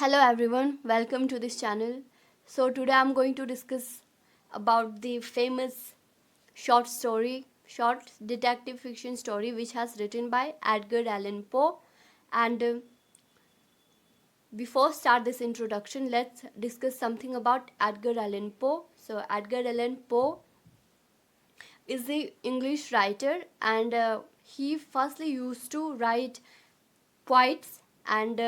Hello everyone, welcome to this channel. So today I'm going to discuss about the famous short detective fiction story which has written by Edgar Allan Poe. And before start this introduction, let's discuss something about Edgar Allan Poe. So Edgar Allan Poe is the English writer, and he firstly used to write poets, and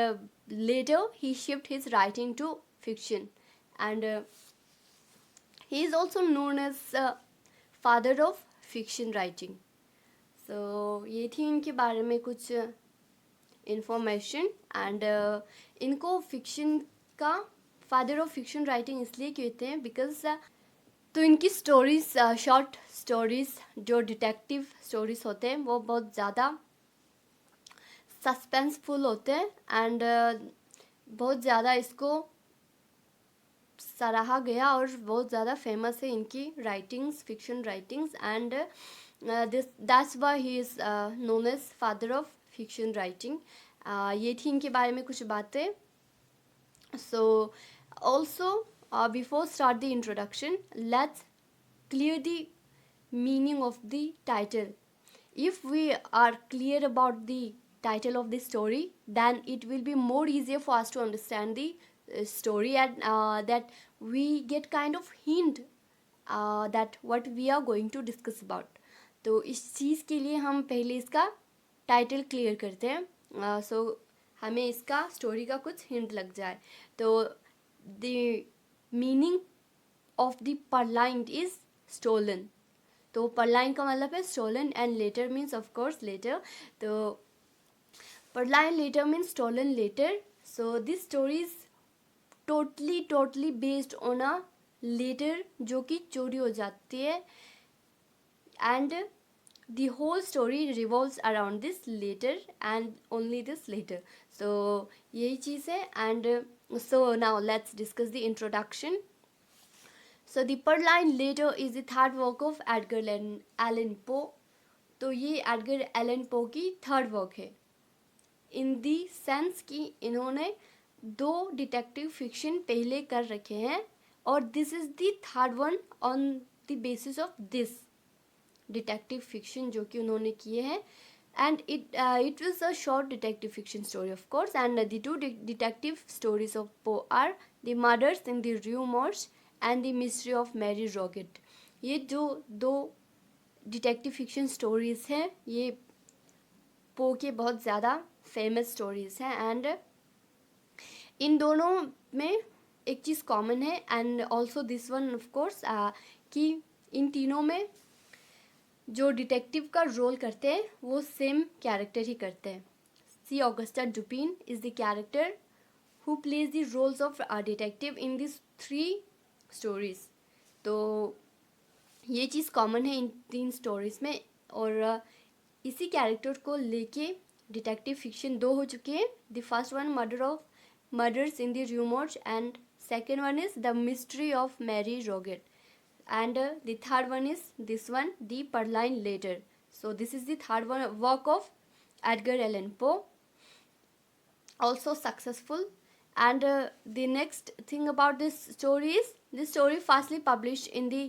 later he shifted his writing to fiction. And he is also known as father of fiction writing. So ये थी इनके बारे में कुछ information. And इनको fiction का father of fiction writing इसलिए कहते हैं बिकॉज तो इनकी स्टोरीज, शॉर्ट स्टोरीज जो डिटेक्टिव स्टोरीज होते हैं वो बहुत ज़्यादा सस्पेंसफुल होते हैं. एंड बहुत ज़्यादा इसको सराहा गया और बहुत ज़्यादा फेमस है इनकी writings, fiction writings. And this that's why he is known as father of fiction writing. ये थी इनके बारे में कुछ बातें. So also before start the introduction, let's clear the meaning of the title. If we are clear about the title of the story, then it will be more easier for us to understand the story, and that we get kind of hint that what we are going to discuss about. तो इस चीज़ के लिए हम पहले इसका title clear करते हैं. सो हमें इसका स्टोरी का कुछ हिंट लग जाए. तो the meaning of the purloined is stolen. तो परलाइन का मतलब है stolen, and letter means of course letter. तो purloin letter means stolen letter. So this story is totally based on a letter जो कि चोरी हो जाती है, and the whole story revolves around this letter and only this letter. So यही चीज़ है. and so now let's discuss the introduction. So the Pearline Letter is the third work of Edgar Allan Poe. तो ये Edgar Allan Poe की third work है, इन the sense कि इन्होंने दो detective fiction पहले कर रखे हैं और this is the third one on the basis of this detective fiction जो कि उन्होंने किए हैं. And it was a short detective fiction story of course, and the two detective stories of Poe are The Murders in the Rue Morgue and The Mystery of Mary Roget. ये जो दो detective fiction stories हैं ये पो के बहुत ज़्यादा famous stories हैं. एंड इन दोनों में एक चीज़ कॉमन है, and also this one of course, कि इन तीनों में जो डिटेक्टिव का रोल करते हैं वो सेम कैरेक्टर ही करते हैं. C Auguste Dupin is the character who plays the roles of detective in this three stories. तो ये चीज़ कॉमन है इन तीन स्टोरीज में, और इसी कैरेक्टर को लेके डिटेक्टिव फिक्शन दो हो चुके हैं. The first one murders in the Rue Morgue, and second one is the mystery of Marie Roget, and the third one is this one, The Pearline Letter. So this is the third one work of Edgar Allan Poe, also successful. And the next thing about this story is this story firstly published in the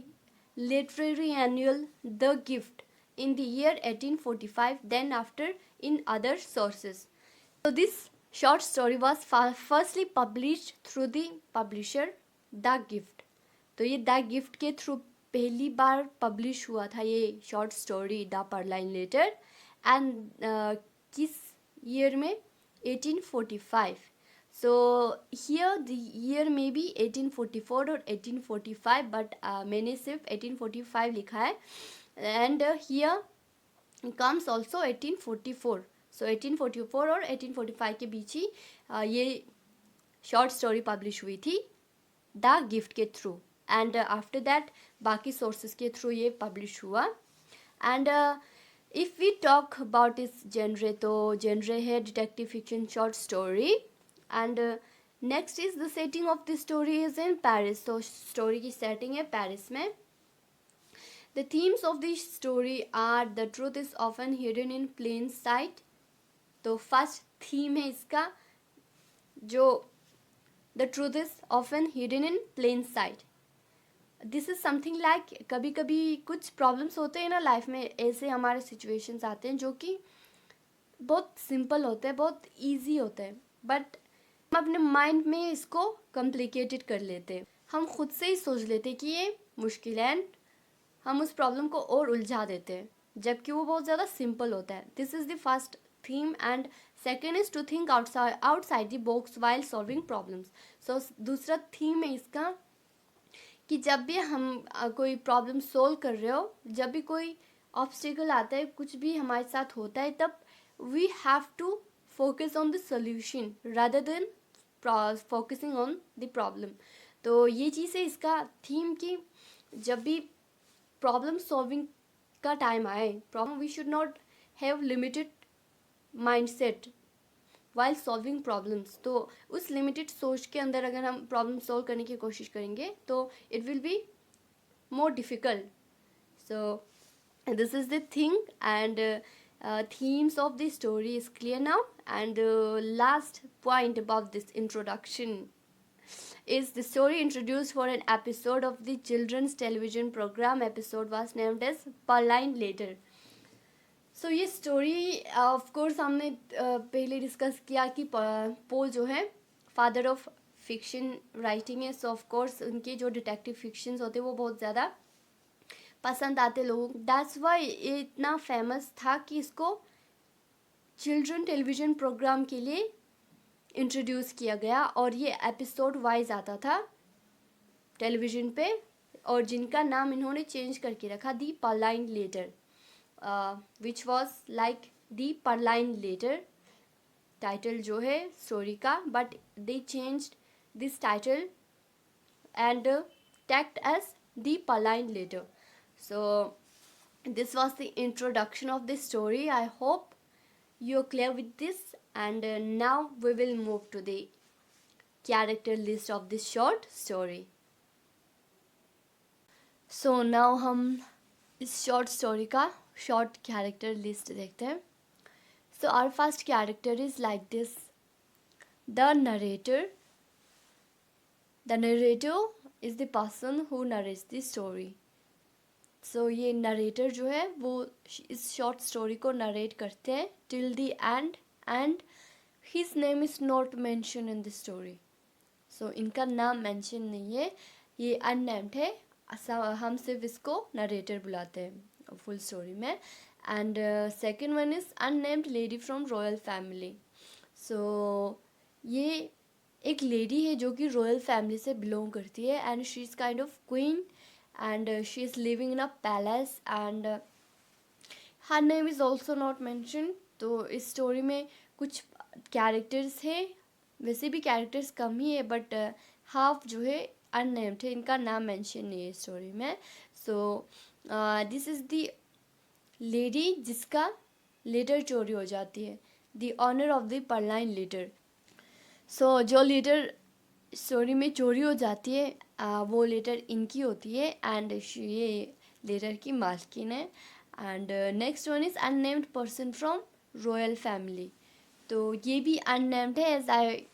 literary annual The Gift in the year 1845, then after in other sources. So this short story was firstly published through the publisher The Gift. तो ये the gift के through पहली बार publish हुआ था ये short story the purloin letter. And किस year में? 1845. So here the year में भी 1844 और 1845, बट मैंने सिर्फ 1845 लिखा है. And here comes also 1844. सो 1844 और 1845 के बीच ही ये शॉर्ट स्टोरी पब्लिश हुई थी द गिफ्ट के थ्रू. एंड आफ्टर दैट बाकी सोर्सेज के थ्रू ये पब्लिश हुआ. And if we talk about इस जेनरे, तो जेनरे है detective fiction short story. And next is the setting of the story is in Paris. तो story की सेटिंग है पेरिस में. The themes of the story are the truth is often hidden in plain sight. तो first theme है इसका जो the truth is often hidden in plain sight. This is something like कभी कभी कुछ प्रॉब्लम्स होते हैं ना लाइफ में, ऐसे हमारे सिचुएशंस आते हैं जो कि बहुत सिंपल होते हैं, बहुत इजी होते हैं, बट हम अपने माइंड में इसको कॉम्प्लिकेटेड कर लेते हैं. हम खुद से ही सोच लेते हैं कि ये मुश्किल है, एंड हम उस प्रॉब्लम को और उलझा देते हैं जबकि वो बहुत ज़्यादा सिंपल होता है. This is the first theme. And second is to think outside the box while solving problems. So दूसरा थीम है इसका कि जब भी हम कोई प्रॉब्लम सोल्व कर रहे हो, जब भी कोई ऑब्स्टिकल आता है, कुछ भी हमारे साथ होता है, तब we have to focus on the solution rather than focusing on the problem. तो ये चीज़ है इसका थीम कि जब भी प्रॉब्लम सॉल्विंग का टाइम आए, problem we should not have limited mindset while solving problems. तो उस लिमिटेड सोच के अंदर अगर हम प्रॉब्लम सॉल्व करने की कोशिश करेंगे तो it will be more difficult. So this is the thing, and themes of the story is clear now. And last point about this introduction is the story introduced for an episode of the children's television program. Episode was named as Perline Later. सो ये story of course हमने पहले discuss किया कि पोल जो है father of fiction writing है. सो of course उनके जो डिटेक्टिव फिक्शंस होते हैं वो बहुत ज़्यादा पसंद आते लोगों को. दैट्स वाई ये इतना फेमस था कि इसको चिल्ड्रन टेलीविज़न प्रोग्राम के लिए इंट्रोड्यूस किया गया, और ये एपिसोड वाइज आता था टेलीविज़न पे, और जिनका नाम इन्होंने चेंज करके रखा the purloin letter, which was like the purloin letter title जो है स्टोरी का, but they change this title and tagged as the Perline Later. So this was the introduction of the story. I hope you're clear with this, and now we will move to the character list of this short story. So now हम इस short story का short character list देखते हैं. So our first character is like this: the narrator. The narrator is the person who narrates the story. So ये narrator जो है वो इस short story को narrate करते हैं till the end, and his name is not mentioned in the story. So इनका नाम mention नहीं है, ये unnamed है, हम सिर्फ इसको narrator बुलाते हैं full story में. And second one is unnamed lady from royal family. So ये एक लेडी है जो कि रॉयल फैमिली से बिलोंग करती है, and she is kind of queen, and she is living in a palace, and her name is also not mention. तो इस स्टोरी में कुछ कैरेक्टर्स हैं, वैसे भी कैरेक्टर्स कम ही है, बट हाफ जो है अननेम्ड है, इनका नाम मैंशन नहीं है स्टोरी में. So this is the lady जिसका लेटर चोरी हो जाती है, the owner of the purloin letter. So जो लेटर स्टोरी में चोरी हो जाती है वो लेटर इनकी होती है, एंड ये लेटर की मालकिन है. And next one is unnamed person from royal family. तो ये भी अननेम्ड है, एज आई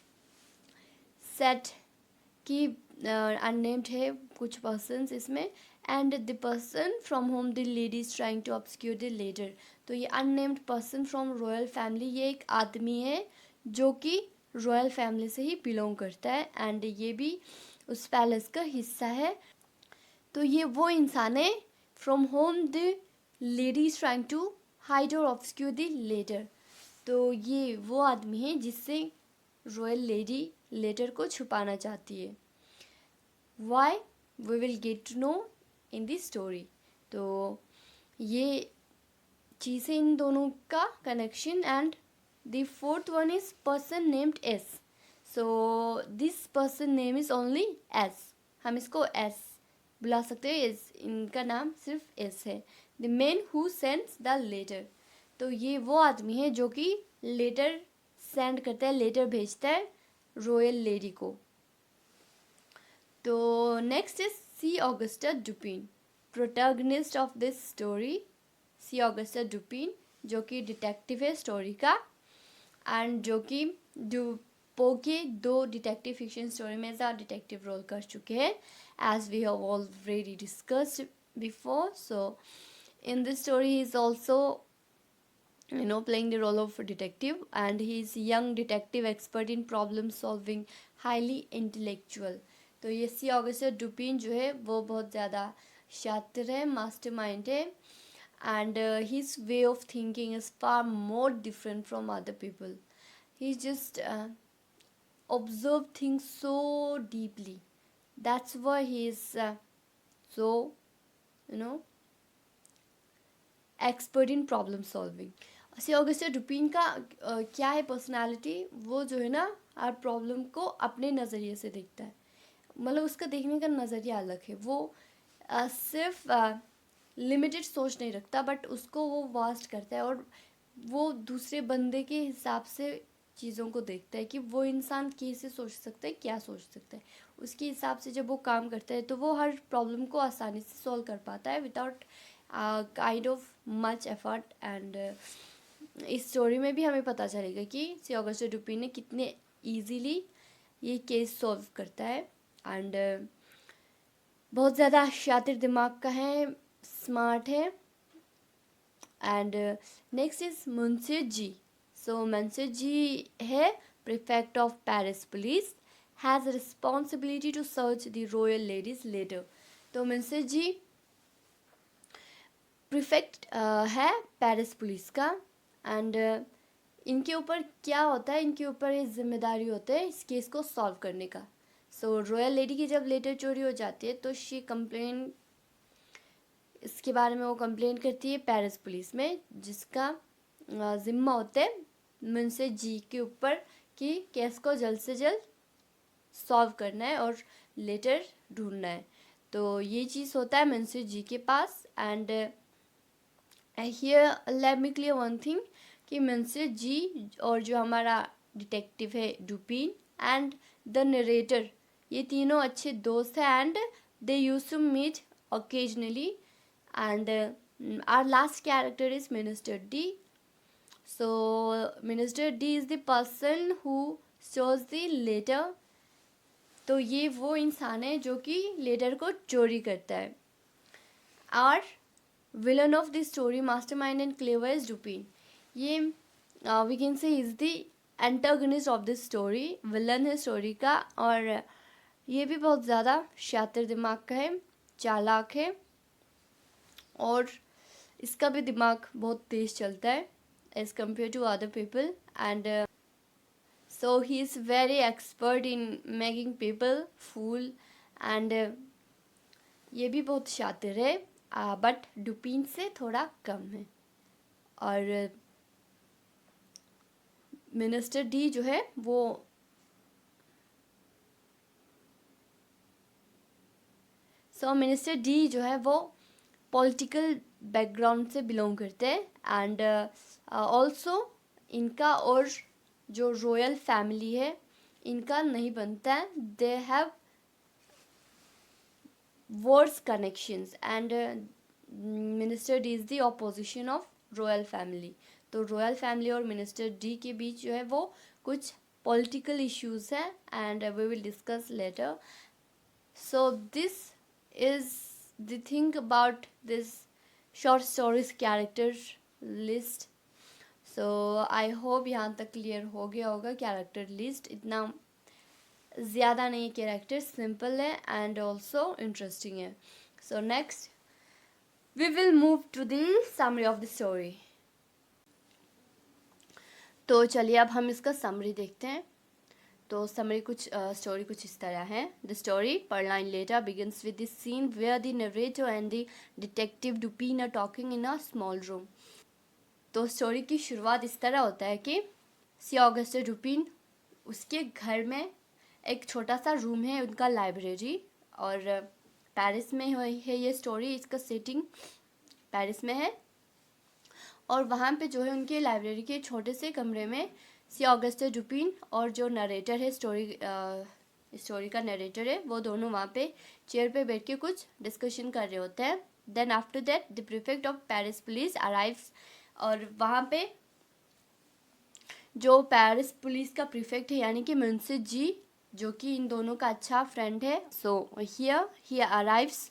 सेट कि अननेम्ड है कुछ पर्सन्स इसमें. And the person from home the lady is trying to obscure the letter. तो ये unnamed person from royal family, ये एक आदमी है जो कि रॉयल फैमिली से ही बिलोंग करता है, एंड ये भी उस पैलेस का हिस्सा है. तो ये वो इंसान है from home the lady is trying to hide और ऑब्सक्यूर द लेटर. तो ये वो आदमी है जिससे रॉयल लेडी लेटर को छुपाना चाहती है. Why we will get to know in this story. तो ये चीज़ें इन दोनों का connection. And the fourth one is person named S. So this person name is only S. हम इसको S बुला सकते हैं, इनका नाम सिर्फ S है. The man who sends the letter. तो ये वो आदमी है जो कि लेटर सेंड करता है, लेटर भेजता है रॉयल लेडी को. तो next is C Auguste Dupin, protagonist of this story. C Auguste Dupin जो कि डिटेक्टिव है स्टोरी का, एंड जो कि पोके 2 डिटेक्टिव फिक्शन स्टोरी में एज अ डिटेक्टिव रोल कर चुके हैं, as we have already discussed before. So in this story he is also playing the role of a detective, and he is young detective expert in problem solving, highly intellectual. तो ये सी Auguste Dupin जो है वो बहुत ज़्यादा शातिर है, mastermind है, and his way of thinking is far more different from other people. He just observe things so deeply. That's why he is so you know expert in problem solving. C Auguste Dupin का क्या है personality, वो जो है ना हर problem को अपने नज़रिए से देखता है. मतलब उसका देखने का नज़रिया अलग है. वो सिर्फ लिमिटेड सोच नहीं रखता, बट उसको वो वास्ट करता है, और वो दूसरे बंदे के हिसाब से चीज़ों को देखता है कि वो इंसान कैसे सोच सकता है, क्या सोच सकता है. उसके हिसाब से जब वो काम करता है तो वो हर प्रॉब्लम को आसानी से सॉल्व कर पाता है without kind of much effort. And इस स्टोरी में भी हमें पता चलेगा कि सी ऑगस्टा डुपिन ने कितने ईजीली ये केस सॉल्व करता है. एंड बहुत ज़्यादा शातिर दिमाग का है, स्मार्ट है. And next is Munshi ji. So Munshi ji है prefect of Paris police, has responsibility to search the royal lady's letter. तो मुंशी जी प्रीफेक्ट है पेरिस पुलिस का. एंड इनके ऊपर क्या होता है, इनके ऊपर ये जिम्मेदारी होता है इस केस को सॉल्व करने का. सो रॉयल लेडी की जब लेटर चोरी हो जाती है तो शी कंप्लेन, इसके बारे में वो कंप्लेन करती है पेरिस पुलिस में, जिसका ज़िम्मा होता है मुंशी जी के ऊपर कि केस को जल्द से जल्द सॉल्व करना है और लेटर ढूंढना है. तो ये चीज़ होता है मुंशी जी के पास. And here let me clear one thing कि मुंशी जी और जो हमारा डिटेक्टिव है डुपिन एंड द नरेटर, ये तीनों अच्छे दोस्त हैं, and they used to meet occasionally. And our last character is Minister D. So Minister D is the person who shows the letter. तो ये वो इंसान है जो कि लेटर को चोरी करता है. और villain of the story, mastermind and clever is Dupin. ये we can say is the antagonist of the story, villain है स्टोरी का. और ये भी बहुत ज़्यादा शातिर दिमाग का है, चालाक है, और इसका भी दिमाग बहुत तेज़ चलता है as compare to other people. And so he is very expert in making people fool. एंड ये भी बहुत शातिर है, बट डुपिन से थोड़ा कम है. और मिनिस्टर डी जो है वो मिनिस्टर डी जो है वो पॉलिटिकल बैकग्राउंड से बिलोंग करते हैं. एंड ऑल्सो इनका और जो रॉयल फैमिली है इनका नहीं बनता है. They have worse connections. And minister D is the opposition of royal family. तो रॉयल फैमिली और मिनिस्टर डी के बीच जो है वो कुछ पॉलिटिकल इश्यूज हैं, and we will discuss later. So this is the thing about this short stories character list. so I hope यहाँ तक क्लियर हो गया होगा. कैरेक्टर लिस्ट इतना ज़्यादा नहीं, कैरेक्टर सिंपल है एंड ऑल्सो इंटरेस्टिंग है. So next we will move to the summary of the story. तो चलिए अब हम इसका समरी देखते हैं. तो समरी स्टोरी कुछ इस तरह है. The story purloin letter begins with the scene where the narrator and the detective Dupin are talking in a small room. तो स्टोरी की शुरुआत इस तरह होता है कि सी ऑगस्टा डुपिन, उसके घर में एक छोटा सा रूम है, उनका लाइब्रेरी, और पेरिस में है ये स्टोरी. इसका सेटिंग पेरिस में है, और वहाँ पे जो है उनके लाइब्रेरी के छोटे से कमरे में सी ऑगस्टा डुपिन और जो नरेटर है स्टोरी का नरेटर है, वो दोनों वहाँ पे चेयर पे बैठ के कुछ डिस्कशन कर रहे होते हैं. Then after that the prefect of Paris police arrives, और वहाँ पे जो पेरिस पुलिस का प्रीफेक्ट है यानी कि मुंशी जी, जो कि इन दोनों का अच्छा फ्रेंड है. So here he arrives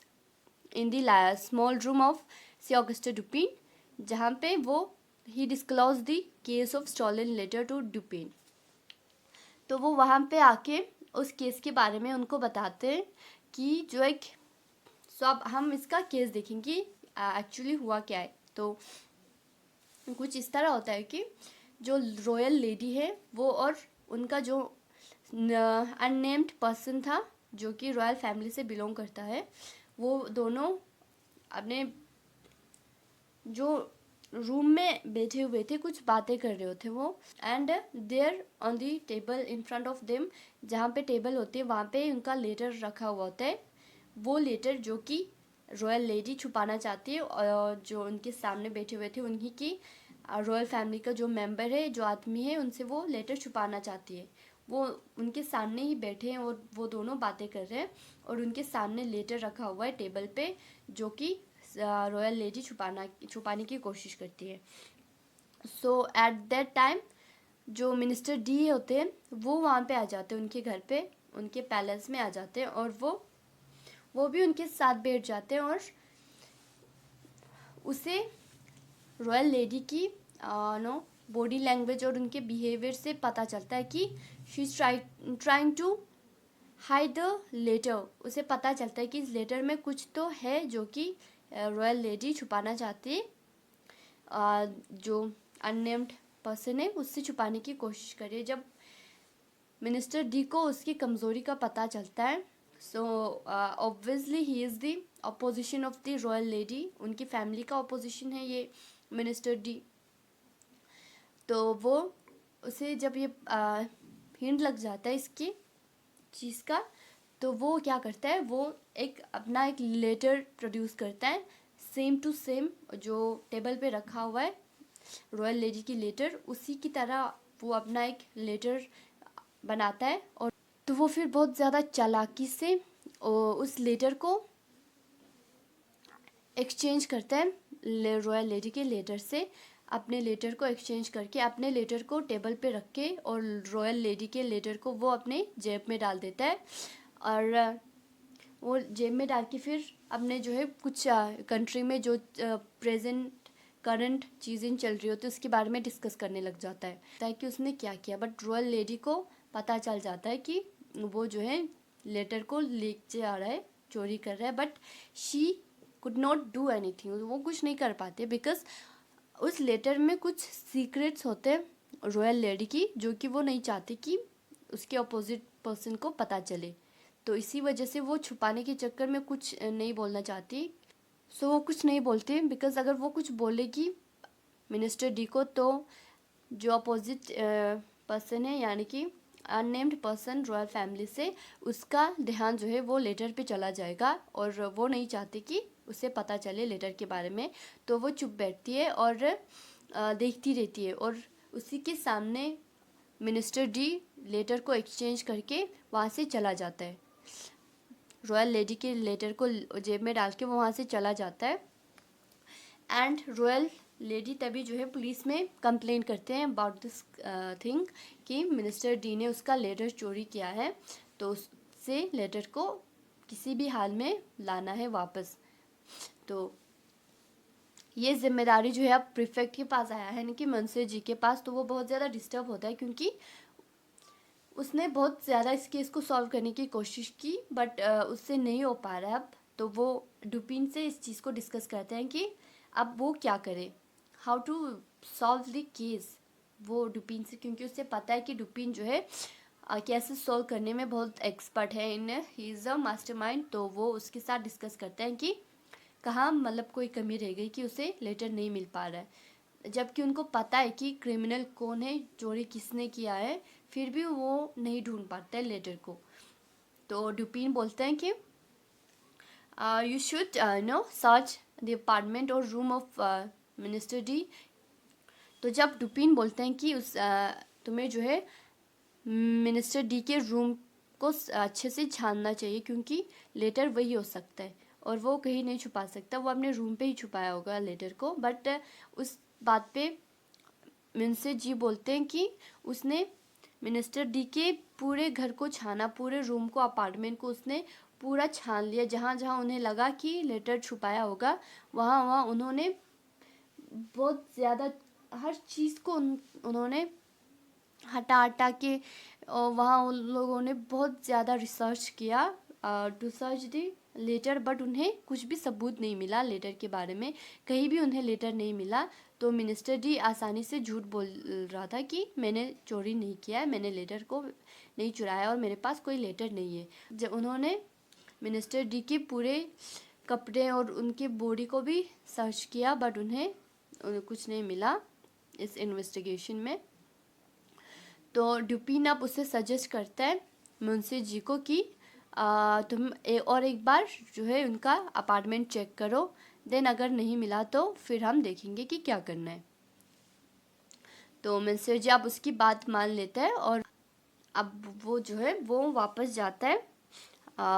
in the small room of C Auguste Dupin, जहाँ पे वो he disclose the case of stolen letter to Dupin. तो वो वहाँ पे आके उस केस के बारे में उनको बताते हैं कि जो एक, सो अब हम इसका केस देखेंगे एक्चुअली हुआ क्या है. तो कुछ इस तरह होता है कि जो रॉयल लेडी है वो और उनका जो अननेम्ड पर्सन था जो कि रॉयल फैमिली से बिलोंग करता है, वो दोनों अपने जो रूम में बैठे हुए थे कुछ बातें कर रहे होते वो. And there on the table in front of them, जहाँ पे टेबल होती है वहाँ पे उनका लेटर रखा हुआ होता है. वो लेटर जो कि रॉयल लेडी छुपाना चाहती है और जो उनके सामने बैठे हुए थे उन्हीं की रॉयल फैमिली का जो मेंबर है, जो आदमी है, उनसे वो लेटर छुपाना चाहती है. वो उनके सामने ही बैठे हैं और वो दोनों बातें कर रहे हैं और उनके सामने लेटर रखा हुआ है टेबल पे, जो कि रॉयल लेडी छुपाने की कोशिश करती है. सो एट दैट टाइम जो मिनिस्टर डी होते हैं वो वहाँ पे आ जाते हैं, उनके घर पे, उनके पैलेस में आ जाते हैं और वो भी उनके साथ बैठ जाते हैं. और उसे रॉयल लेडी की नो बॉडी लैंग्वेज और उनके बिहेवियर से पता चलता है कि she is trying to hide the letter. उसे पता चलता है कि इस लेटर में कुछ तो है जो कि रॉयल लेडी छुपाना चाहती है, जो अननेम्ड पर्सन है उससे छुपाने की कोशिश करिए. जब मिनिस्टर डी को उसकी कमज़ोरी का पता चलता है, so obviously he is the opposition of the royal lady, उनकी फैमिली का अपोजिशन है ये मिनिस्टर डी. तो वो उसे जब ये हिंट लग जाता है इसकी चीज़ का, तो वो क्या करता है, वो अपना एक लेटर प्रोड्यूस करता है सेम टू सेम जो टेबल पे रखा हुआ है रॉयल लेडी की लेटर, उसी की तरह वो अपना एक लेटर बनाता है. और तो वो फिर बहुत ज़्यादा चालाकी से उस लेटर को एक्सचेंज करता है रॉयल लेडी के लेटर से. अपने लेटर को एक्सचेंज करके अपने लेटर को टेबल पे रख के और रॉयल लेडी के लेटर को वो अपने जेब में डाल देता है. और वो जेब में डाल के फिर अपने जो है कुछ कंट्री में जो करंट चीज़ें चल रही होती है उसके बारे में डिस्कस करने लग जाता है ताकि उसने क्या किया. बट रॉयल लेडी को पता चल जाता है कि वो जो है लेटर को लेके आ रहा है, चोरी कर रहा है. But she could not do anything, वो कुछ नहीं कर पाते बिकॉज उस लेटर में कुछ सीक्रेट्स होते हैं रॉयल लेडी की जो कि वो नहीं चाहती कि उसके अपोजिट पर्सन को पता चले. तो इसी वजह से वो छुपाने के चक्कर में कुछ नहीं बोलना चाहती. सो वो कुछ नहीं बोलते बिकॉज अगर वो कुछ बोलेगी मिनिस्टर डी को तो जो अपोजिट पर्सन है यानी कि अननेम्ड पर्सन रॉयल फैमिली से, उसका ध्यान जो है वो लेटर पे चला जाएगा और वो नहीं चाहती कि उसे पता चले लेटर के बारे में. तो वो चुप बैठती है और देखती रहती है और उसी के सामने मिनिस्टर डी लेटर को एक्सचेंज करके वहाँ से चला जाता है. रॉयल लेडी के लेटर को जेब में डाल के वो वहाँ से चला जाता है. एंड रॉयल लेडी तभी जो है पुलिस में कंप्लेंट करते हैं अबाउट दिस थिंग कि मिनिस्टर डी ने उसका लेटर चोरी किया है, तो उससे लेटर को किसी भी हाल में लाना है वापस. तो ये जिम्मेदारी जो है अब प्रीफेक्ट के पास आया है यानी कि मुंशी जी के पास. तो वो बहुत ज़्यादा डिस्टर्ब होता है क्योंकि उसने बहुत ज़्यादा इस केस को सॉल्व करने की कोशिश की बट उससे नहीं हो पा रहा है अब. तो वो डुपिन से इस चीज़ को डिस्कस करते हैं कि अब वो क्या करे, how to solve the case. वो डुपिन से, क्योंकि उसे पता है कि डुपिन जो है कैसे सॉल्व करने में बहुत एक्सपर्ट है, इन ही इज़ अ मास्टरमाइंड. तो वो उसके साथ डिस्कस करते हैं कि कहाँ मतलब कोई कमी रह गई कि उसे लेटर नहीं मिल पा रहा है, जबकि उनको पता है कि क्रिमिनल कौन है, चोरी किसने किया है, फिर भी वो नहीं ढूंढ पाते हैं लेटर को. तो डुपिन बोलते हैं कि you should know search the apartment और रूम ऑफ मिनिस्टर डी. तो जब डुपिन बोलते हैं कि तुम्हें जो है मिनिस्टर डी के रूम को अच्छे से छानना चाहिए क्योंकि लेटर वही हो सकता है और वो कहीं नहीं छुपा सकता, वो अपने रूम पे ही छुपाया होगा लेटर को. बट उस बात पे मिनसे जी बोलते हैं कि उसने मिनिस्टर डी के पूरे घर को छाना, पूरे रूम को, अपार्टमेंट को उसने पूरा छान लिया। जहाँ जहाँ उन्हें लगा कि लेटर छुपाया होगा वहाँ वहाँ उन्होंने बहुत ज़्यादा हर चीज़ को उन्होंने हटा हटा के, और वहाँ उन लोगों ने बहुत ज़्यादा रिसर्च किया to search the letter, but उन्हें कुछ भी सबूत नहीं मिला लेटर के बारे में, कहीं भी उन्हें लेटर नहीं मिला। तो मिनिस्टर डी आसानी से झूठ बोल रहा था कि मैंने चोरी नहीं किया है, मैंने लेटर को नहीं चुराया और मेरे पास कोई लेटर नहीं है। जब उन्होंने मिनिस्टर डी के पूरे कपड़े और उनके बॉडी को भी सर्च किया, बट उन्हें कुछ नहीं मिला इस इन्वेस्टिगेशन में। तो ड्यूपिन अब उसे सजेस्ट करता है मुंशी जी को कि तुम और एक बार जो है उनका अपार्टमेंट चेक करो, देन अगर नहीं मिला तो फिर हम देखेंगे कि क्या करना है। तो मुंशी जी अब उसकी बात मान लेता है और अब वो जो है वो वापस जाता है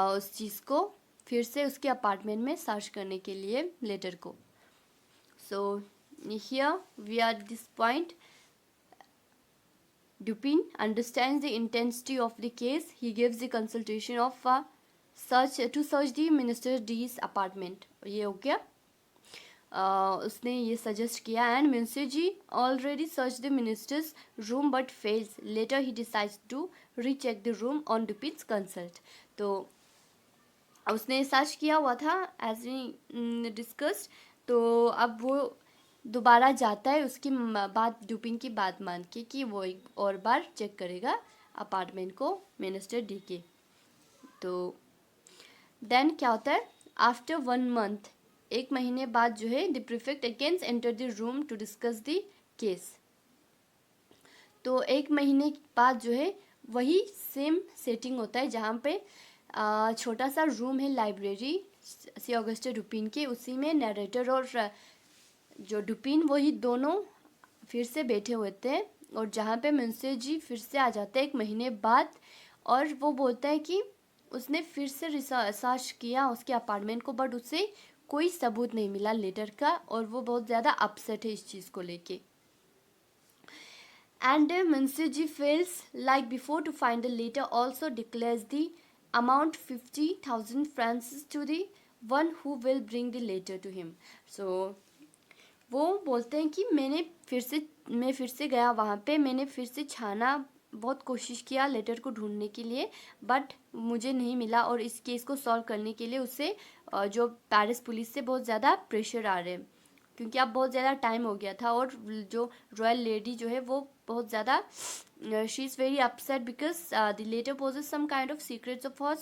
उस चीज़ को फिर से उसके अपार्टमेंट में सर्च करने के लिए लेटर को। So here we are this point, Dupin understands the intensity of the case. He gives the consultation of search the Minister D's apartment. ये हो गया, उसने ये सजेस्ट किया। And Munshi ji already search the minister's room but fails. Later he decides to recheck the room on Dupin's consult. तो उसने search किया हुआ था एज वी डिस्कस्ड, तो अब वो दोबारा जाता है उसकी बात, ड्यूपिन की बात मान के कि वो एक और बार चेक करेगा अपार्टमेंट को मिनिस्टर डी के। तो देन क्या होता है, आफ्टर 1 month, 1 महीने बाद जो है the prefect against enter the room to discuss the case. तो 1 महीने बाद जो है वही सेम सेटिंग होता है जहाँ पे छोटा सा रूम है लाइब्रेरी सी ऑगस्टे डुपिन के, उसी में नरेटर और जो डुपिन वही दोनों फिर से बैठे हुए थे। और जहाँ पे मुंशी जी फिर से आ जाते हैं 1 महीने बाद, और वो बोलता है कि उसने फिर से रिसर्च किया उसके अपार्टमेंट को, बट उसे कोई सबूत नहीं मिला लेटर का, और वो बहुत ज़्यादा अपसेट है इस चीज़ को लेके। And Munshi ji fails like before to find the letter, also declares the amount 50,000 francs to the one who will bring the letter to him. So वो बोलते हैं कि मैं फिर से गया वहाँ पे, मैंने फिर से छाना, बहुत कोशिश किया लेटर को ढूंढने के लिए, बट मुझे नहीं मिला। और इस केस को सॉल्व करने के लिए उसे जो पेरिस पुलिस से बहुत ज़्यादा प्रेशर आ रहे हैं, क्योंकि अब बहुत ज़्यादा टाइम हो गया था। और जो रॉयल लेडी जो है वो बहुत ज़्यादा she is very upset because the letter poses some kind of secrets of her.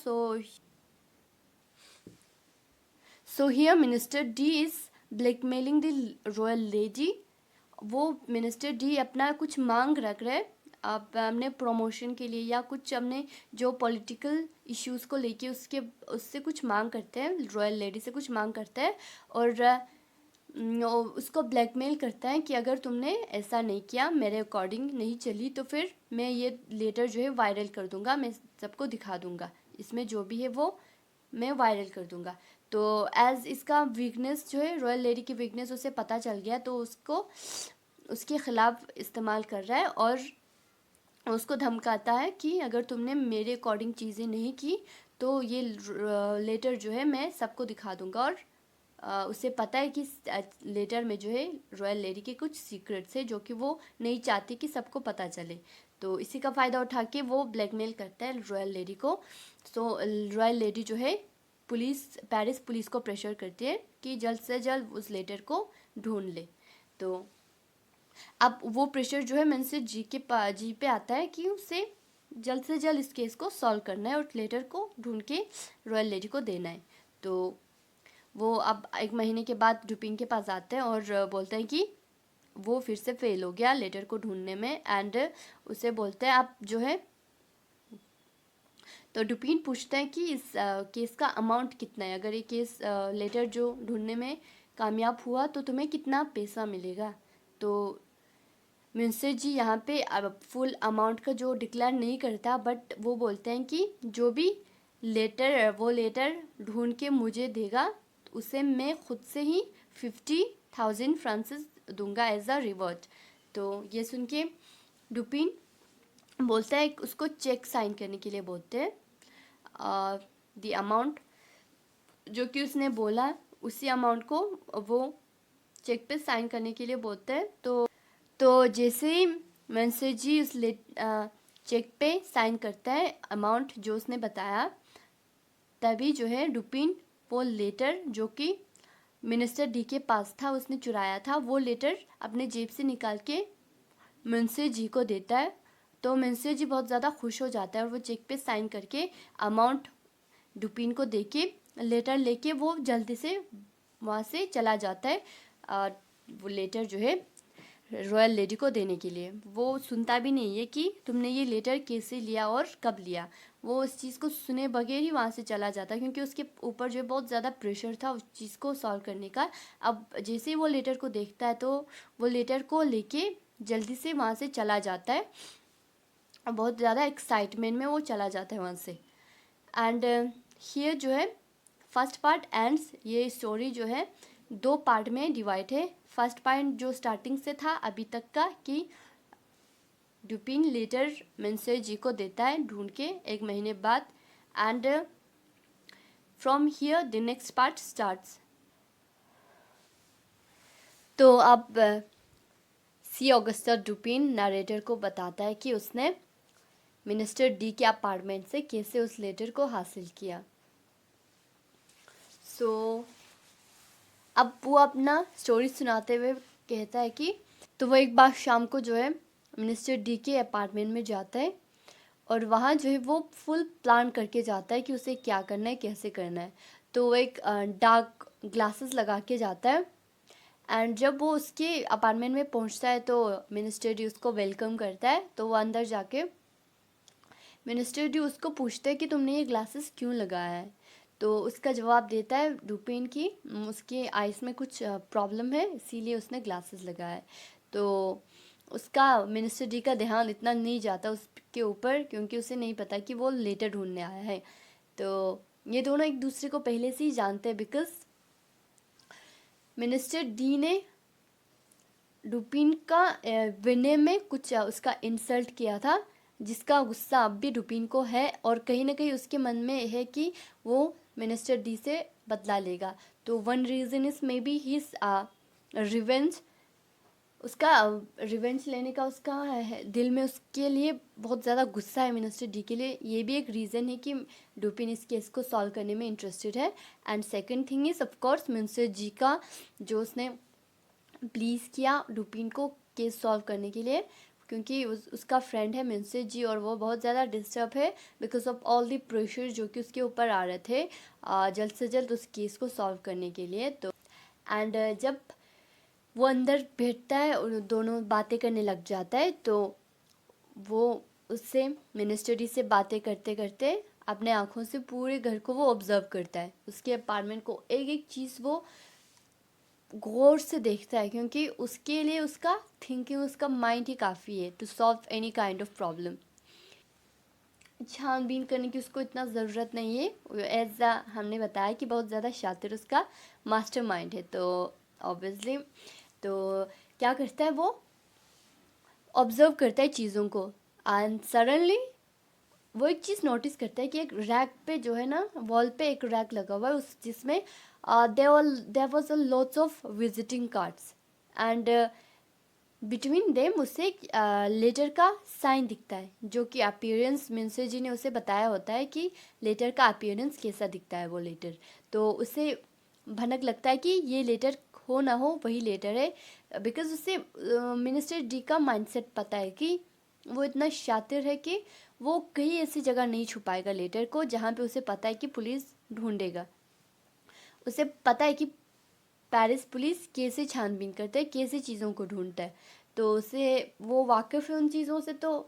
So here minister D is blackmailing the royal lady. वो मिनिस्टर डी अपना कुछ मांग रख रहे अपने प्रमोशन के लिए, या कुछ अपने जो पॉलिटिकल इश्यूज़ को लेके उससे कुछ मांग करते हैं, रॉयल लेडी से कुछ मांग करते हैं, और उसको ब्लैकमेल करता है कि अगर तुमने ऐसा नहीं किया, मेरे अकॉर्डिंग नहीं चली, तो फिर मैं ये लेटर जो है वायरल कर दूंगा, मैं सबको दिखा दूंगा, इसमें जो भी है वो मैं वायरल कर दूंगा। तो एज इसका वीकनेस जो है, रॉयल लेडी की वीकनेस उसे पता चल गया, तो उसको उसके ख़िलाफ़ इस्तेमाल कर रहा है और उसको धमकाता है कि अगर तुमने मेरे अकॉर्डिंग चीज़ें नहीं की तो ये लेटर जो है मैं सबको दिखा दूंगा। और उसे पता है कि लेटर में जो है रॉयल लेडी के कुछ सीक्रेट्स है जो कि वो नहीं चाहती कि सबको पता चले। तो इसी का फ़ायदा उठा के वो ब्लैकमेल करता है रॉयल लेडी को। सो रॉयल लेडी जो है पेरिस पुलिस को प्रेशर करती है कि जल्द से जल्द उस लेटर को ढूंढ ले। तो अब वो प्रेशर जो है मुंशी जी पे आता है कि उसे जल्द से जल्द इस केस को सॉल्व करना है और लेटर को ढूंढ के रॉयल लेडी को देना है। तो वो अब 1 महीने के बाद डुपिन के पास आते हैं और बोलते हैं कि वो फिर से फेल हो गया लेटर को ढूंढने में। एंड उसे बोलते हैं आप जो है, तो डुपिन पूछता है कि इस केस का अमाउंट कितना है, अगर ये केस लेटर जो ढूंढने में कामयाब हुआ तो तुम्हें कितना पैसा मिलेगा। तो मुंशी जी यहाँ पे फुल अमाउंट का जो डिक्लेयर नहीं करता, बट वो बोलते हैं कि जो भी वो लेटर ढूंढ के मुझे देगा उसे मैं खुद से ही 50,000 फ्रांसिस दूंगा एज अ रिवॉर्ड। तो ये सुन के डुपिन बोलता है, उसको चेक साइन करने के लिए बोलते हैं। द अमाउंट जो कि उसने बोला उसी अमाउंट को वो चेक पे साइन करने के लिए बोलते हैं। तो जैसे ही मैनेजर जी उस चेक पे साइन करता है अमाउंट जो उसने बताया, तभी जो है डुपिन वो लेटर जो कि मिनिस्टर डी के पास था, उसने चुराया था, वो लेटर अपने जेब से निकाल के मिनिस्टर जी को देता है। तो मिनिस्टर जी बहुत ज़्यादा खुश हो जाता है और वो चेक पे साइन करके अमाउंट डुपिन को दे के लेटर लेके वो जल्दी से वहाँ से चला जाता है। वो लेटर जो है रॉयल लेडी को देने के लिए, वो सुनता भी नहीं है कि तुमने ये लेटर कैसे लिया और कब लिया। वो उस चीज़ को सुने बगैर ही वहाँ से चला जाता है, क्योंकि उसके ऊपर जो है बहुत ज़्यादा प्रेशर था उस चीज़ को सॉल्व करने का। अब जैसे ही वो लेटर को देखता है तो वो लेटर को लेके जल्दी से वहाँ से चला जाता है और बहुत ज़्यादा एक्साइटमेंट में वो चला जाता है वहाँ से। एंड हियर जो है फर्स्ट पार्ट एंड्स। ये स्टोरी जो है 2 पार्ट में डिवाइड है। फर्स्ट पार्ट जो स्टार्टिंग से था अभी तक का, कि डुपिन लेटर मिनिस्टर जी को देता है ढूंढ के 1 महीने बाद, and from here the next part starts. तो अब सी ऑगस्टा डुपिन नरेटर को बताता है कि उसने मिनिस्टर डी के अपार्टमेंट से कैसे उस लेटर को हासिल किया। सो अब वो अपना स्टोरी सुनाते हुए कहता है कि तो वो एक बार शाम को जो है मिनिस्टर डी के अपार्टमेंट में जाता है और वहाँ जो है वो फुल प्लान करके जाता है कि उसे क्या करना है, कैसे करना है। तो वो एक डार्क ग्लासेस लगा के जाता है एंड जब वो उसके अपार्टमेंट में पहुँचता है तो मिनिस्टर डी उसको वेलकम करता है। तो वो अंदर जाके मिनिस्टर डी उसको पूछता है कि तुमने ये ग्लासेस क्यों लगाया है। तो उसका जवाब देता है डुपिन की उसके आइज़ में कुछ प्रॉब्लम है इसीलिए उसने ग्लासेस लगाया है। तो उसका मिनिस्टर डी का ध्यान इतना नहीं जाता उसके ऊपर, क्योंकि उसे नहीं पता कि वो लेटर ढूंढने आया है। तो ये दोनों एक दूसरे को पहले से ही जानते हैं, बिकॉज मिनिस्टर डी ने डुपिन का विनय में कुछ उसका इंसल्ट किया था, जिसका गुस्सा अब भी डुपिन को है और कहीं ना कहीं उसके मन में है कि वो मिनिस्टर डी से बदला लेगा। तो one reason is may be his revenge, उसका रिवेंज लेने का उसका दिल में उसके लिए बहुत ज़्यादा गुस्सा है मिनिस्टर डी के लिए। ये भी एक रीज़न है कि डुपिन इस केस को सॉल्व करने में इंटरेस्टेड है। And second thing is of course minister ji का जो उसने प्लीज़ किया डुपिन को केस सॉल्व करने के लिए, क्योंकि उसका फ्रेंड है मिनिस्टर जी और वो बहुत ज़्यादा डिस्टर्ब है because of all the pressure जो कि उसके ऊपर आ रहे थे जल्द से जल्द उस केस को सॉल्व करने के लिए। तो एंड जब वो अंदर बैठता है और दोनों बातें करने लग जाता है, तो वो उससे मिनिस्टर जी से बातें करते करते अपने आँखों से पूरे घर को वो ऑब्जर्व करता है, उसके अपार्टमेंट को एक एक चीज़ वो गौर से देखता है, क्योंकि उसके लिए उसका थिंकिंग उसका माइंड ही काफ़ी है to solve any kind of problem. छानबीन करने की उसको इतना ज़रूरत नहीं है, एज हमने बताया कि बहुत ज़्यादा शातिर उसका मास्टर माइंड है। तो ऑब्वियसली तो क्या करता है वो ऑब्जर्व करता है चीज़ों को एंड सडनली वो एक चीज़ नोटिस करता है कि एक रैक पे जो है ना वॉल पे एक रैक लगा हुआ है उस जिसमें there was a lots of visiting cards and between them उसे एक लेटर का साइन दिखता है, जो कि अपीयरेंस मिनिस्टर जी ने उसे बताया होता है कि लेटर का अपीयरेंस कैसा दिखता है वो लेटर। तो उसे भनक लगता है कि ये लेटर हो ना हो वही लेटर है, बिकॉज उसे मिनिस्टर डी का माइंडसेट पता है कि वो इतना शातिर है कि वो कहीं ऐसी जगह नहीं छुपाएगा लेटर को जहाँ पे उसे पता है कि पुलिस ढूंढेगा। उसे पता है कि पेरिस पुलिस कैसे छानबीन करता है, कैसे चीज़ों को ढूंढता है, तो उसे वो वाकिफ़ है उन चीज़ों से। तो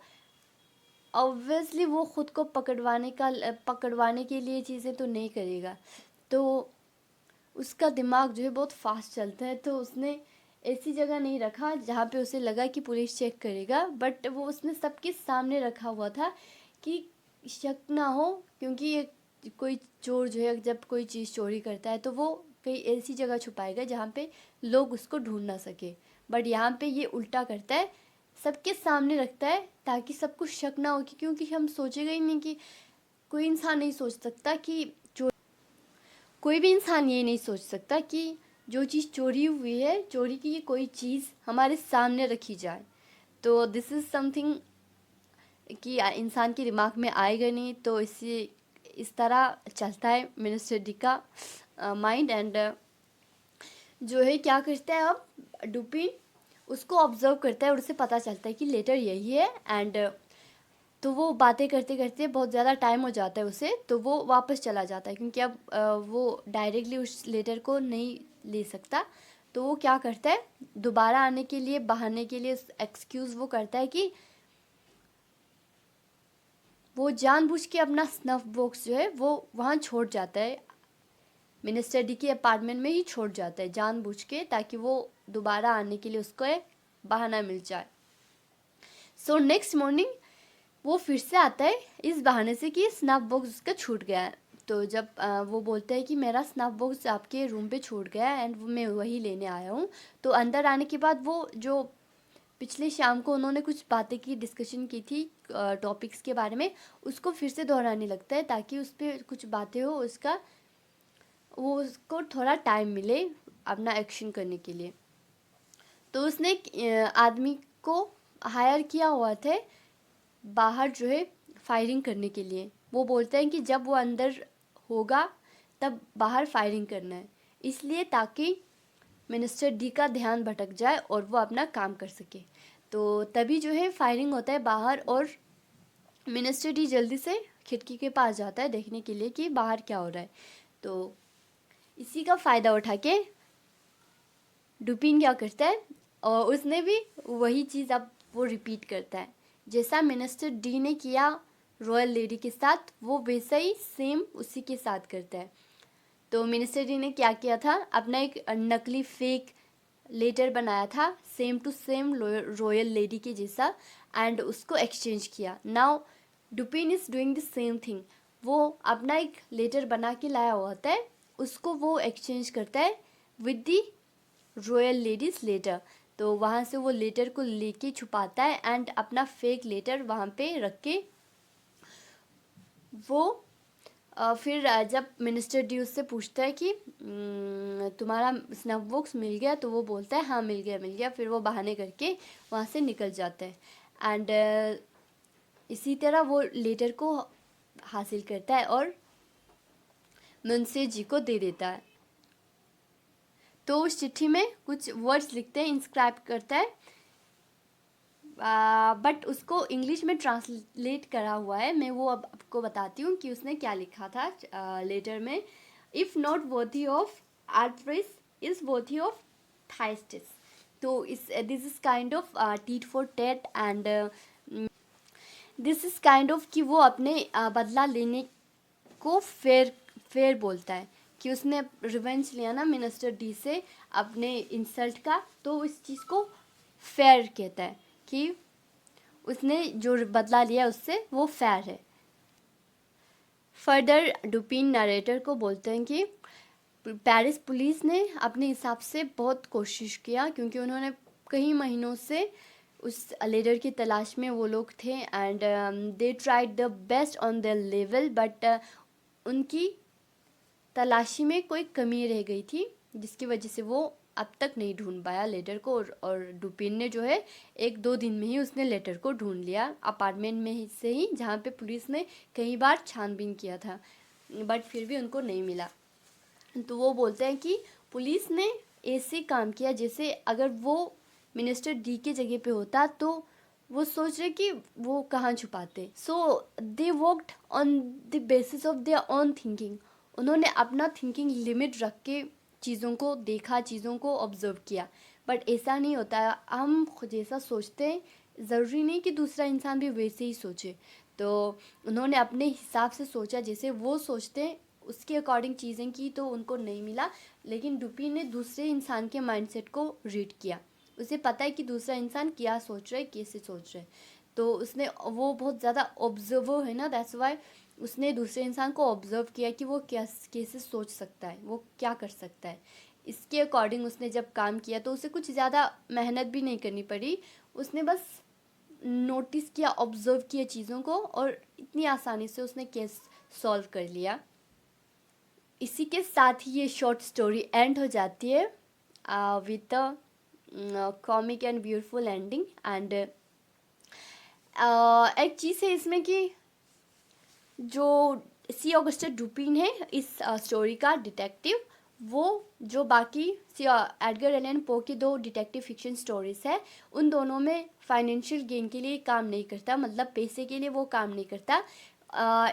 ऑब्वियसली वो ख़ुद को पकड़वाने के लिए चीज़ें तो नहीं करेगा। तो उसका दिमाग जो है बहुत फास्ट चलता है, तो उसने ऐसी जगह नहीं रखा जहाँ पे उसे लगा कि पुलिस चेक करेगा, बट वो उसने सबके सामने रखा हुआ था कि शक ना हो, क्योंकि ये कोई चोर जो है जब कोई चीज़ चोरी करता है तो वो कहीं ऐसी जगह छुपाएगा जहाँ पे लोग उसको ढूंढ ना सके। बट यहाँ पे ये उल्टा करता है, सबके सामने रखता है ताकि सबको शक ना हो, क्योंकि हम सोचेगा ही नहीं कि कोई इंसान नहीं सोच सकता कि कोई भी इंसान ये नहीं सोच सकता कि जो चीज़ चोरी हुई है, चोरी की कोई चीज़ हमारे सामने रखी जाए। तो दिस इज़ समथिंग कि इंसान के दिमाग में आएगा नहीं, तो इस तरह चलता है मिनिस्टर डी का माइंड। एंड जो है क्या करता है, अब डुपिन उसको ऑब्जर्व करता है और उसे पता चलता है कि लेटर यही है। एंड तो वो बातें करते करते बहुत ज़्यादा टाइम हो जाता है उसे, तो वो वापस चला जाता है, क्योंकि अब वो डायरेक्टली उस लेटर को नहीं ले सकता। तो वो क्या करता है, दोबारा आने के लिए, बहाने के लिए एक्सक्यूज़ वो करता है कि वो जानबूझ के अपना स्नफ बॉक्स जो है वो वहाँ छोड़ जाता है, मिनिस्टर डी के अपार्टमेंट में ही छोड़ जाता है जानबूझ के, ताकि वो दोबारा आने के लिए उसको एक बहाना मिल जाए। सो नेक्स्ट मॉर्निंग वो फिर से आता है इस बहाने से कि स्नैप बॉक्स उसका छूट गया है। तो जब वो बोलता है कि मेरा स्नैप बॉक्स आपके रूम पे छूट गया है एंड मैं वही लेने आया हूँ, तो अंदर आने के बाद वो जो पिछले शाम को उन्होंने कुछ बातें की, डिस्कशन की थी टॉपिक्स के बारे में, उसको फिर से दोहराने लगता है ताकि उस पर कुछ बातें हो, उसको थोड़ा टाइम मिले अपना एक्शन करने के लिए। तो उसने एक आदमी को हायर किया हुआ था बाहर जो है फायरिंग करने के लिए। वो बोलते हैं कि जब वो अंदर होगा तब बाहर फायरिंग करना है, इसलिए ताकि मिनिस्टर डी का ध्यान भटक जाए और वो अपना काम कर सके। तो तभी जो है फायरिंग होता है बाहर, और मिनिस्टर डी जल्दी से खिड़की के पास जाता है देखने के लिए कि बाहर क्या हो रहा है। तो इसी का फ़ायदा उठा के डुपिन क्या करता है, और उसने भी वही चीज़ अब वो रिपीट करता है, जैसा मिनिस्टर डी ने किया रॉयल लेडी के साथ, वो वैसा ही सेम उसी के साथ करता है। तो मिनिस्टर डी ने क्या किया था, अपना एक नकली फेक लेटर बनाया था same to same royal lady के जैसा, एंड उसको एक्सचेंज किया। Now Dupin is doing the same thing. वो अपना एक लेटर बना के लाया हुआ होता है, उसको वो एक्सचेंज करता है with the royal lady's letter. तो वहाँ से वो लेटर को लेके छुपाता है एंड अपना फेक लेटर वहाँ पे रख के वो फिर जब मिनिस्टर डी उससे पूछता है कि तुम्हारा स्नैप बॉक्स मिल गया, तो वो बोलता है हाँ मिल गया। फिर वो बहाने करके वहाँ से निकल जाता है। एंड इसी तरह वो लेटर को हासिल करता है और मुंशी जी को दे देता है। तो उस चिट्ठी में कुछ वर्ड्स लिखते हैं, इंस्क्राइब करता है, बट उसको इंग्लिश में ट्रांसलेट करा हुआ है। मैं वो अब आपको बताती हूँ कि उसने क्या लिखा था लेटर में। If not worthy of Atreus is worthy of Thyestes. तो this is kind of tit for tat, and this is kind of कि वो अपने बदला लेने को फेयर बोलता है, कि उसने रिवेंज लिया ना मिनिस्टर डी से अपने इंसल्ट का, तो इस चीज़ को फेयर कहता है कि उसने जो बदला लिया उससे वो फेयर है। फर्दर डुपिन नरेटर को बोलते हैं कि पेरिस पुलिस ने अपने हिसाब से बहुत कोशिश किया, क्योंकि उन्होंने कई महीनों से उस लेडर की तलाश में वो लोग थे, and they tried the best on their level, but उनकी तलाशी में कोई कमी रह गई थी, जिसकी वजह से वो अब तक नहीं ढूंढ पाया लेटर को। और डुपिन ने जो है 1-2 दिन में ही उसने लेटर को ढूंढ लिया अपार्टमेंट में से ही, जहाँ पे पुलिस ने कई बार छानबीन किया था, बट फिर भी उनको नहीं मिला। तो वो बोलते हैं कि पुलिस ने ऐसे काम किया जैसे अगर वो मिनिस्टर डी के जगह पे होता तो वो सोच रहे कि वो कहाँ छुपाते। So they worked on the basis of their own thinking. उन्होंने अपना थिंकिंग लिमिट रख के चीज़ों को देखा, चीज़ों को ऑब्जर्व किया, बट ऐसा नहीं होता है। हम खुद जैसा सोचते हैं ज़रूरी नहीं कि दूसरा इंसान भी वैसे ही सोचे। तो उन्होंने अपने हिसाब से सोचा, जैसे वो सोचते हैं उसके अकॉर्डिंग चीज़ें की, तो उनको नहीं मिला। लेकिन डुपिन ने दूसरे इंसान के माइंडसेट को रीड किया, उसे पता है कि दूसरा इंसान क्या सोच रहा है, कैसे सोच रहा है। तो उसने वो बहुत ज़्यादा ऑब्जर्वर है ना, दैट्स वाई उसने दूसरे इंसान को ऑब्जर्व किया कि वो कैसे सोच सकता है, वो क्या कर सकता है। इसके अकॉर्डिंग उसने जब काम किया तो उसे कुछ ज़्यादा मेहनत भी नहीं करनी पड़ी, उसने बस नोटिस किया, ऑब्जर्व किया चीज़ों को और इतनी आसानी से उसने केस सॉल्व कर लिया। इसी के साथ ही ये शॉर्ट स्टोरी एंड हो जाती है with comic and beautiful ending. And एक चीज़ है इसमें कि जो सी ऑगस्टा डुपिन है इस स्टोरी का डिटेक्टिव, वो जो बाकी सी एडगर एलन पो की दो डिटेक्टिव फिक्शन स्टोरीज है उन दोनों में फाइनेंशियल गेन के लिए काम नहीं करता, मतलब पैसे के लिए वो काम नहीं करता।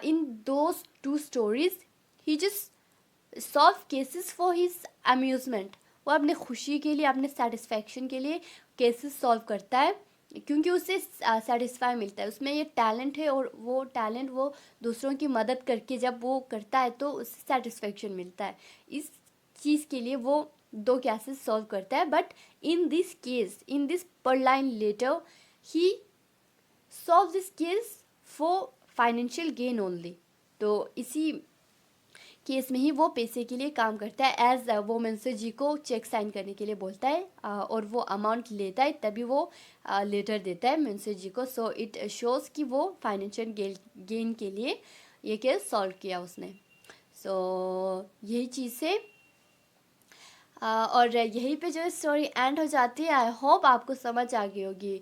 इन दो two stories he just solve cases for his amusement, वो अपने खुशी के लिए, अपने सेटिस्फैक्शन के लिए केसेस सॉल्व करता है क्योंकि उसे सेटिस्फाई मिलता है, उसमें ये टैलेंट है और वो टैलेंट वो दूसरों की मदद करके जब वो करता है तो उससे सेटिस्फेक्शन मिलता है। इस चीज़ के लिए वो दो केसेस सॉल्व करता है। But in this case, in this purloin letter, he solve this case for financial gain only. तो इसी केस में ही वो पैसे के लिए काम करता है, एज वो मेंसर जी को चेक साइन करने के लिए बोलता है और वो अमाउंट लेता है तभी वो लेटर देता है मेंसर जी को। सो इट शोज़ कि वो फाइनेंशियल गेन के लिए ये केस सॉल्व किया उसने। सो यही चीज़ है और यहीं पे जो स्टोरी एंड हो जाती है। आई होप आपको समझ आ गई होगी।